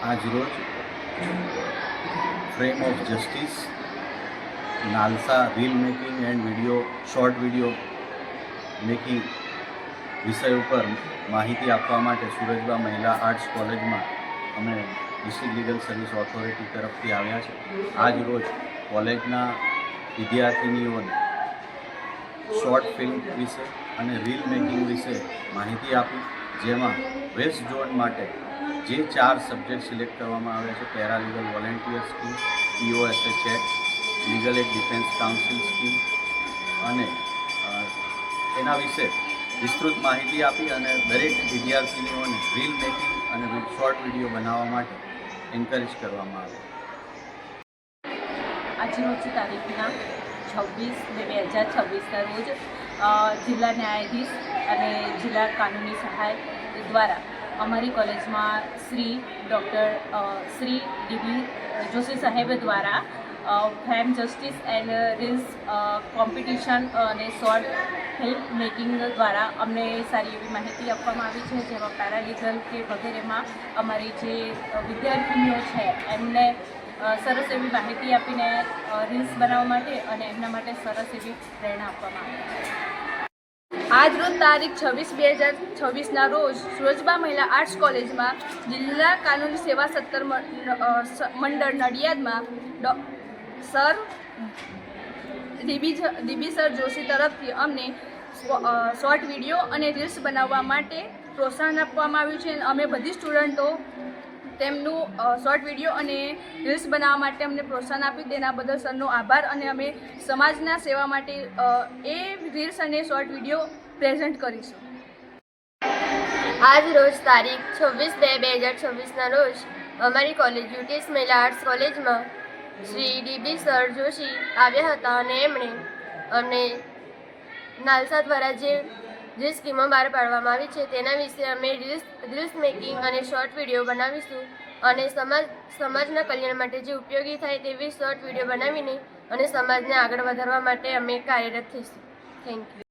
આજ રોજ frame of justice નાલસા reel making and short video making વિષય ઉપર માહિતી આપવા માટે સુરજબા મહિલા આર્ટ્સ કોલેજમાં અમે ડિસ્ટ્રિક્ટ લીગલ સર્વિસ ઓથોરિટી તરફથી આવ્યા છે। આજ રોજ કોલેજના વિદ્યાર્થીનીઓને શોર્ટ ફિલ્મ વિશે અને રીલ મેકિંગ વિશે માહિતી આપી, જેમાં વેસ્ટ ઝોન માટે જે 4 સબ્જેક્ટ સિલેક્ટ કરવામાં આવ્યા છે, paralegal volunteer scheme, POSA check, legal add defence council scheme અને એના વિશે વિસ્તૃત માહિતી આપી અને દરેક વિદ્યાર્થીનીઓને રીલ મેકિંગ અને શોર્ટ વિડીયો બનાવવા માટે એન્કરેજ કરવામાં આવે। આજરોજ તારીખના 26/2/2026ના રોજ જિલ્લા ન્યાયાધીશ અને જિલ્લા કાનૂની સહાય દ્વારા અમારી કોલેજમાં શ્રી DB જોશી સાહેબ દ્વારા fame justice and reels competition અને શોર્ટ ફિલ્મ મેકિંગ દ્વારા અમને સારી એવી માહિતી આપવામાં આવી છે, જેમાં પેરાલીગલ કે વગેરેમાં અમારી જે વિદ્યાર્થીનીઓ છે એમને સરસ એવી માહિતી આપીને રીલ્સ બનાવવા માટે અને એમના માટે સરસ એવી પ્રેરણા આપવામાં આવી છે। આજ રોજ તારીખ 26/2/2026ના રોજ સુરજબા મહિલા આર્ટ્સ કોલેજમાં જિલ્લા કાનૂની સેવા સત્તર મંડળ નડિયાદમાં સર ડીબી સર જોશી તરફથી અમને શોર્ટ વિડીયો અને રીલ્સ બનાવવા માટે પ્રોત્સાહન આપવામાં આવ્યું છે। અમે બધી સ્ટુડન્ટો તેમનું શોર્ટ વિડીયો અને રીલ્સ બનાવવા માટે અમને પ્રોત્સાહન આપ્યું, તેના બદલ સરનો આભાર। અને અમે સમાજના સેવા માટે એ રીલ્સ અને શોર્ટ વિડીયો પ્રેઝન્ટ કરીશું। આજ રોજ તારીખ 26/2/2026ના રોજ અમારી કોલેજ યુટીએસ મહિલા આર્ટ્સ કોલેજમાં શ્રી ડીબી સર જોશી આવ્યા હતા અને એમણે અમને નાલસા દ્વારા જે સ્કીમો બહાર પાડવામાં આવી છે તેના વિશે અમે રીલ્સ મેકિંગ અને શોર્ટ વિડીયો બનાવીશું અને સમાજના કલ્યાણ માટે જે ઉપયોગી થાય તેવી શોર્ટ વિડીયો બનાવીને અને સમાજને આગળ વધારવા માટે અમે કાર્યરત થઈશું। Thank you.